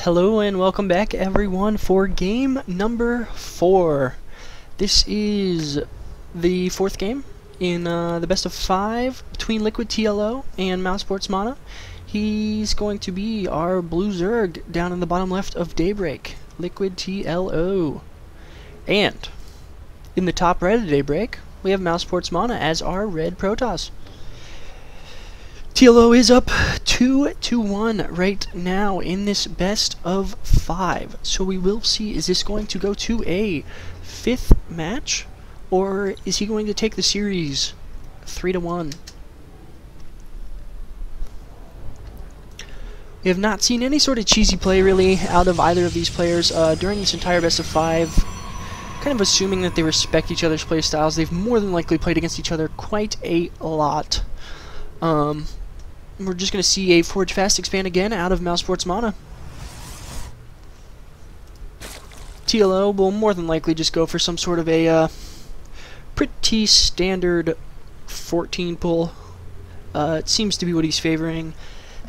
Hello and welcome back everyone for game number 4. This is the 4th game in the best of 5 between LiquidTLO and mouzMana. He's going to be our blue Zerg down in the bottom left of Daybreak, LiquidTLO. And in the top right of Daybreak, we have mouzMana as our red Protoss. TLO is up 2-1 right now in this best of 5. So we will see, is this going to go to a 5th match? Or is he going to take the series 3-1? We have not seen any sort of cheesy play really out of either of these players during this entire best of 5. Kind of assuming that they respect each other's play styles. They've more than likely played against each other quite a lot. We're just going to see a Forge Fast Expand again out of mouzMana. TLO will more than likely just go for some sort of a pretty standard 14 pull. It seems to be what he's favoring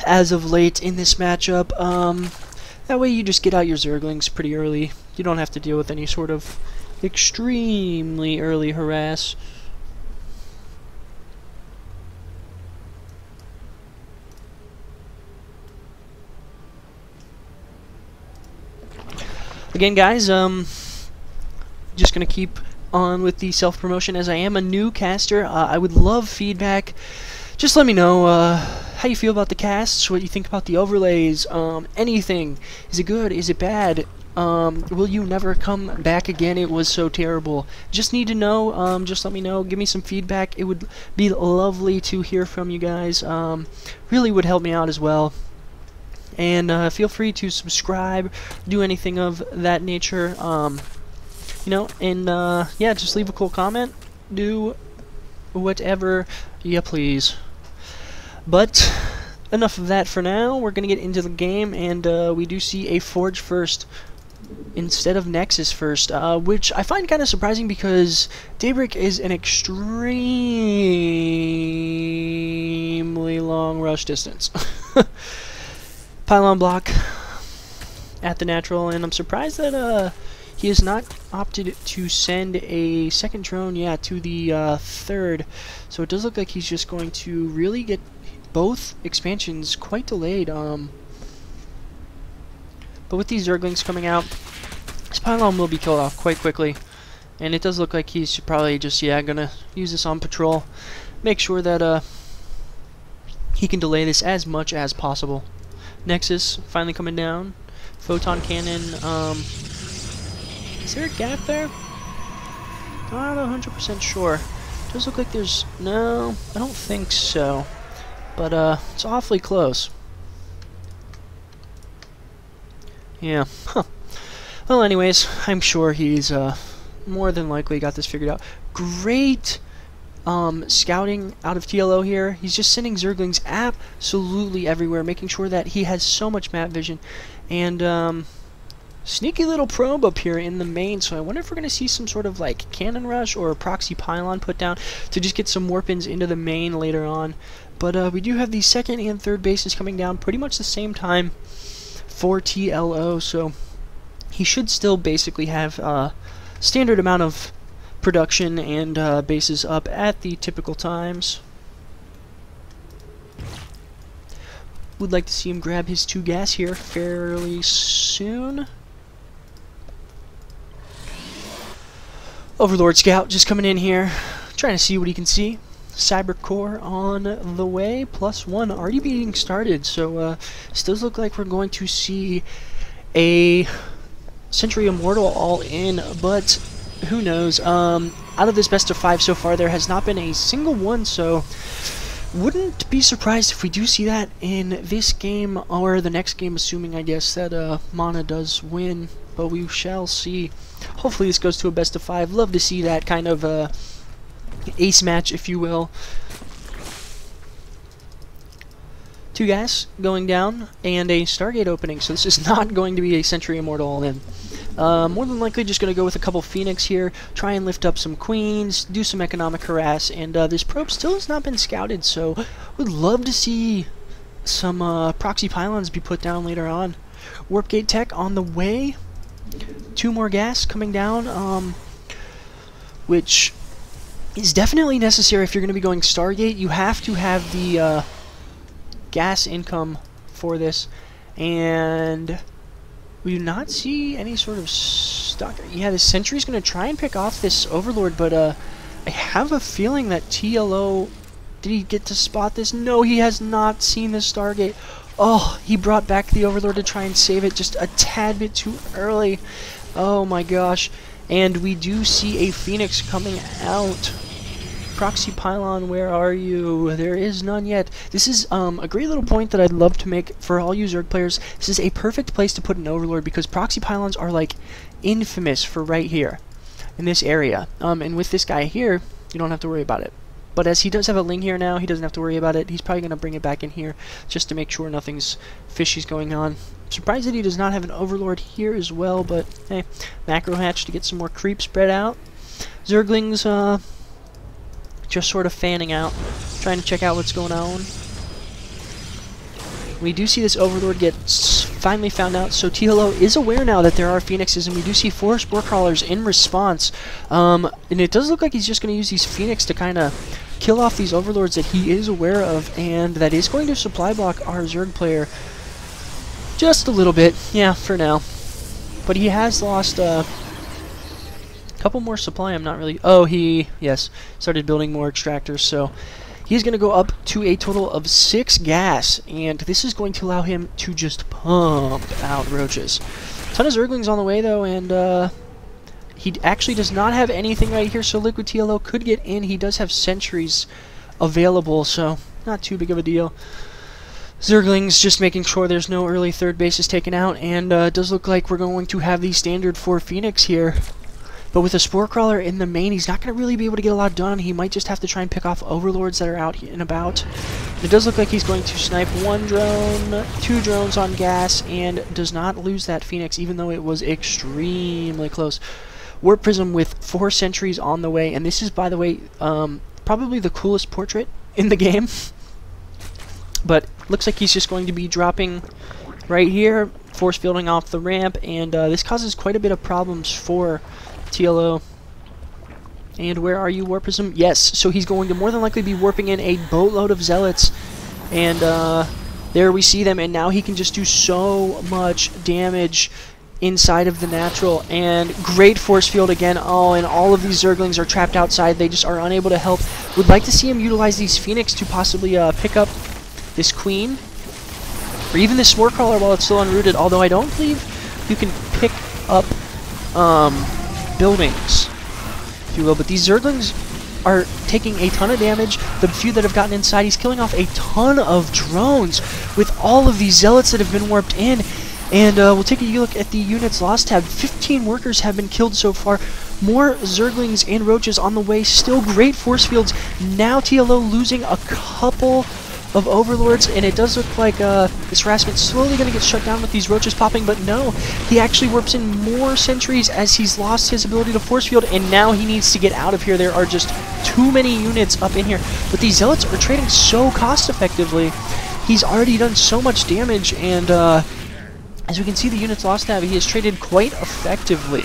as of late in this matchup. That way you just get out your Zerglings pretty early. You don't have to deal with any sort of extremely early harass. Again, guys, just going to keep on with the self-promotion as I am a new caster. I would love feedback. Just let me know how you feel about the casts, what you think about the overlays, anything. Is it good? Is it bad? Will you never come back again? It was so terrible. Just need to know. Just let me know. Give me some feedback. It would be lovely to hear from you guys. Really would help me out as well. And feel free to subscribe, do anything of that nature, you know, and yeah, just leave a cool comment, do whatever you please. But enough of that for now. We're gonna get into the game, and we do see a Forge first instead of Nexus first, which I find kind of surprising because Daybreak is an extremely long rush distance. Pylon block at the natural, and I'm surprised that he has not opted to send a second drone, yeah, to the 3rd. So it does look like he's just going to really get both expansions quite delayed. But with these Zerglings coming out, this Pylon will be killed off quite quickly. And it does look like he's probably just, yeah, gonna use this on patrol. Make sure that he can delay this as much as possible. Nexus finally coming down. Photon cannon. Is there a gap there? Not 100% sure. Does look like there's... No, I don't think so. But it's awfully close. Yeah. Huh. Well, anyways, I'm sure he's more than likely got this figured out. Great scouting out of TLO here. He's just sending Zerglings absolutely everywhere, making sure that he has so much map vision. And sneaky little probe up here in the main, so I wonder if we're going to see some sort of like cannon rush or a proxy pylon put down to just get some warp-ins into the main later on. But we do have the 2nd and 3rd bases coming down pretty much the same time for TLO, so he should still basically have standard amount of production and bases up at the typical times. Would like to see him grab his 2 gas here fairly soon. Overlord Scout just coming in here, trying to see what he can see. Cyber Core on the way, +1 already being started, so this does look like we're going to see a Century Immortal all in, but who knows? Out of this best of 5 so far, there has not been a single one, so wouldn't be surprised if we do see that in this game or the next game, assuming, I guess, that Mana does win, but we shall see. Hopefully this goes to a best of 5. Love to see that kind of ace match, if you will. 2 gas going down, and a Stargate opening, so this is not going to be a Century Immortal all in. More than likely just going to go with a couple Phoenix here, try and lift up some Queens, do some economic harass, and this probe still has not been scouted, so would love to see some proxy pylons be put down later on. Warp Gate Tech on the way. 2 more gas coming down, which is definitely necessary if you're going to be going Stargate. You have to have the gas income for this, and we do not see any sort of stock. Yeah, the Sentry's going to try and pick off this Overlord, but I have a feeling that TLO... Did he get to spot this? No, he has not seen the Stargate. Oh, he brought back the Overlord to try and save it just a tad bit too early. Oh my gosh. And we do see a Phoenix coming out. Proxy Pylon, where are you? There is none yet. This is a great little point that I'd love to make for all you Zerg players. This is a perfect place to put an Overlord because Proxy Pylons are like infamous for right here in this area. And with this guy here, you don't have to worry about it. But as he does have a Ling here now, he doesn't have to worry about it. He's probably going to bring it back in here just to make sure nothing's fishy's going on. Surprised that he does not have an Overlord here as well, but hey, Macro Hatch to get some more creep spread out. Zerglings just sort of fanning out, trying to check out what's going on. We do see this Overlord get finally found out, so TLO is aware now that there are Phoenixes, and we do see 4 Spore Crawlers in response. And it does look like he's just going to use these Phoenix to kind of kill off these Overlords that he is aware of, and that is going to supply block our Zerg player just a little bit, yeah, for now. But he has lost a couple more supply. I'm not really... Oh, he, yes, started building more extractors, so he's going to go up to a total of 6 gas, and this is going to allow him to just pump out roaches. Ton of Zerglings on the way, though, and he actually does not have anything right here, so LiquidTLO could get in. He does have sentries available, so not too big of a deal. Zerglings just making sure there's no early third bases taken out, and it does look like we're going to have the standard 4 Phoenix here. But with a Spore Crawler in the main, he's not going to really be able to get a lot done. He might just have to try and pick off Overlords that are out and about. It does look like he's going to snipe 1 drone, 2 drones on gas, and does not lose that Phoenix, even though it was extremely close. Warp Prism with 4 sentries on the way, and this is, by the way, probably the coolest portrait in the game. But looks like he's just going to be dropping right here, force fielding off the ramp, and this causes quite a bit of problems for TLO. And where are you, Warp Prism? Yes, so he's going to more than likely be warping in a boatload of Zealots, and there we see them, and now he can just do so much damage inside of the natural, and great force field again. Oh, and all of these Zerglings are trapped outside. They just are unable to help. Would like to see him utilize these Phoenix to possibly pick up this Queen, or even this Spore Crawler while it's still unrooted, although I don't believe you can pick up buildings, if you will. But these Zerglings are taking a ton of damage. The few that have gotten inside, he's killing off a ton of drones with all of these Zealots that have been warped in. And we'll take a look at the units lost tab. 15 workers have been killed so far. More Zerglings and Roaches on the way. Still great force fields. Now TLO losing a couple of Overlords, and it does look like this harassment's slowly going to get shut down with these Roaches popping, but no, he actually warps in more sentries as he's lost his ability to force field, and now he needs to get out of here. There are just too many units up in here, but these Zealots are trading so cost effectively. He's already done so much damage, and as we can see, the units lost tab, he has traded quite effectively.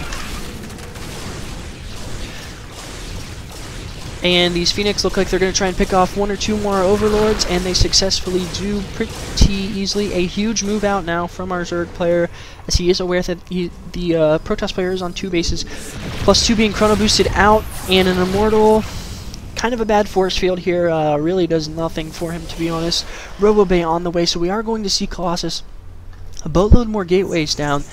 And these Phoenix look like they're going to try and pick off 1 or 2 more Overlords, and they successfully do pretty easily. A huge move out now from our Zerg player, as he is aware that the Protoss player is on 2 bases, +2 being chrono boosted out, and an Immortal. Kind of a bad force field here, really does nothing for him, to be honest. Robo Bay on the way, so we are going to see Colossus a boatload more gateways down,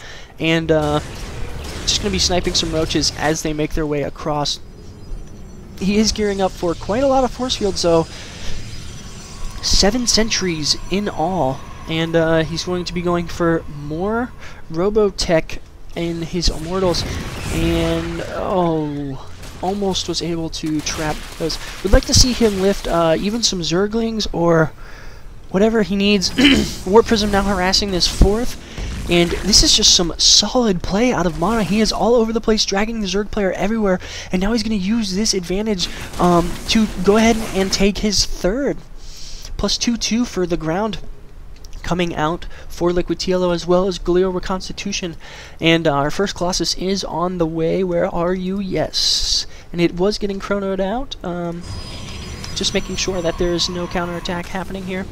and just going to be sniping some Roaches as they make their way across. He is gearing up for quite a lot of force fields, so 7 sentries in all, and he's going to be going for more Robotech in his Immortals, and oh, almost was able to trap those. Would like to see him lift even some Zerglings or whatever he needs. Warp Prism now harassing this 4th, and this is just some solid play out of Mana. He is all over the place, dragging the Zerg player everywhere, and now he's going to use this advantage to go ahead and take his 3rd. +2/2 for the ground coming out for LiquidTLO, as well as Glio Reconstitution. And our first Colossus is on the way. Where are you? Yes. And it was getting chronoed out. Just making sure that there is no counterattack happening here.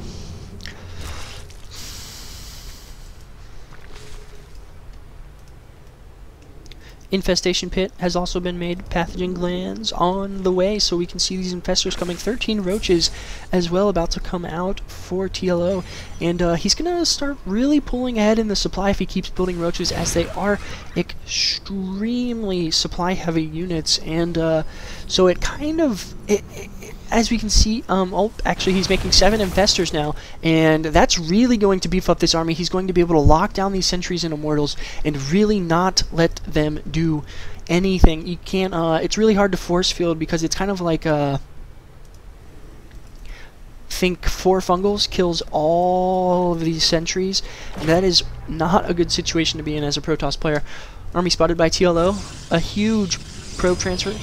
Infestation Pit has also been made. Pathogen glands on the way, so we can see these infestors coming. 13 roaches as well about to come out for TLO, and he's gonna start really pulling ahead in the supply if he keeps building roaches, as they are extremely supply heavy units. And so it kind of as we can see, oh, actually he's making 7 infestors now, and that's really going to beef up this army. He's going to be able to lock down these sentries and immortals and really not let them do anything. You can't, it's really hard to force field, because it's kind of like, think 4 fungals kills all of these sentries, and that is not a good situation to be in as a Protoss player. Army spotted by TLO, a huge probe transfer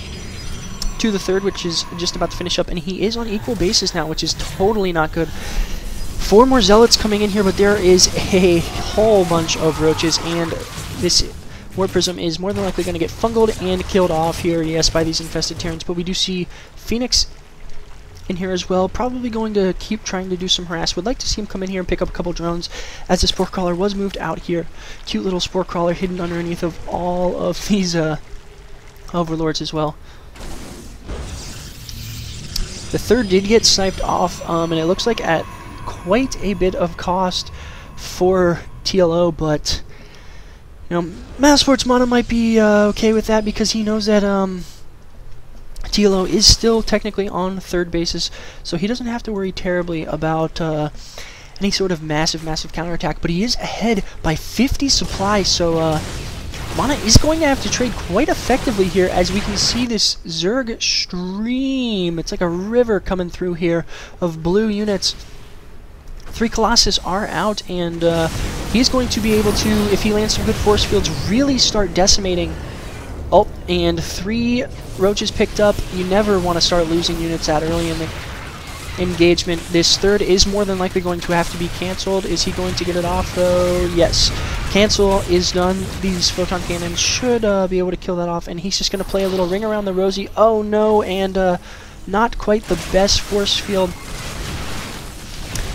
to the 3rd, which is just about to finish up, and he is on equal basis now, which is totally not good. 4 more zealots coming in here, but there is a whole bunch of roaches, and this War Prism is more than likely going to get fungled and killed off here, yes, by these infested Terrans. But we do see Phoenix in here as well, probably going to keep trying to do some harass. Would like to see him come in here and pick up a couple drones, as the Spore Crawler was moved out here. Cute little Spore Crawler hidden underneath of all of these Overlords as well. The 3rd did get sniped off, and it looks like at quite a bit of cost for TLO, but you know, mouzMana might be okay with that, because he knows that TLO is still technically on 3rd basis, so he doesn't have to worry terribly about any sort of massive counterattack. But he is ahead by 50 supply, so Mana is going to have to trade quite effectively here, as we can see this Zerg stream. It's like a river coming through here of blue units. 3 Colossus are out, and he's going to be able to, if he lands some good force fields, really start decimating. Oh, and 3 roaches picked up. You never want to start losing units that early in the engagement. This 3rd is more than likely going to have to be cancelled. Is he going to get it off, though? Yes. Cancel is done. These photon cannons should be able to kill that off, and he's just going to play a little ring around the rosy. Oh no, and not quite the best force field.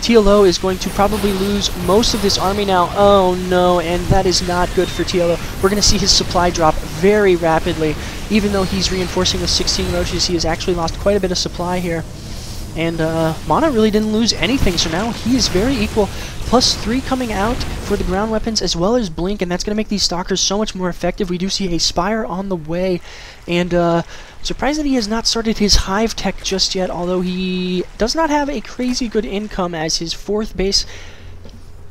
TLO is going to probably lose most of this army now. Oh no, and that is not good for TLO. We're going to see his supply drop very rapidly. Even though he's reinforcing with 16 roaches, he has actually lost quite a bit of supply here. And Mana really didn't lose anything, so now he is very equal. +3 coming out for the ground weapons, as well as Blink, and that's going to make these Stalkers so much more effective. We do see a Spire on the way, and surprised that he has not started his Hive tech just yet, although he does not have a crazy good income, as his 4th base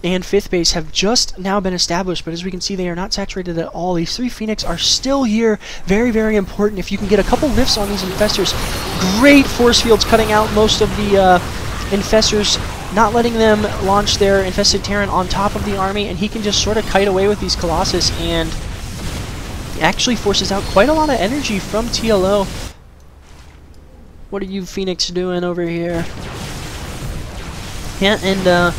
and 5th base have just now been established. But as we can see, they are not saturated at all. These 3 Phoenix are still here. Very, very important. If you can get a couple rifts on these infestors, great force fields cutting out most of the infestors, not letting them launch their infested Terran on top of the army, and he can just sort of kite away with these Colossus, and actually forces out quite a lot of energy from TLO. What are you Phoenix doing over here? Yeah, and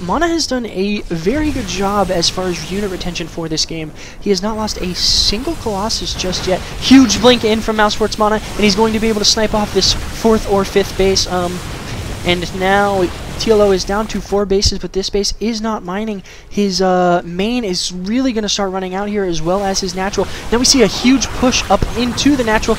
Mana has done a very good job as far as unit retention for this game. He has not lost a single Colossus just yet. Huge blink in from mouzMana, and he's going to be able to snipe off this 4th or 5th base. And now TLO is down to 4 bases, but this base is not mining. His main is really going to start running out here, as well as his natural. Now we see a huge push up into the natural.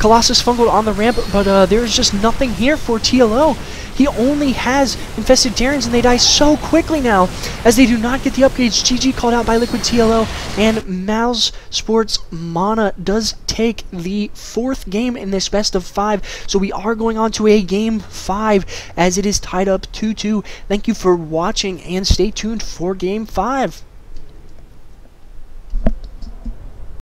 Colossus fungled on the ramp, but there's just nothing here for TLO. He only has infested Terrans, and they die so quickly now, as they do not get the upgrades. GG called out by LiquidTLO, and mouzMana does take the 4th game in this best of 5. So we are going on to a game 5, as it is tied up 2-2. Thank you for watching, and stay tuned for game 5.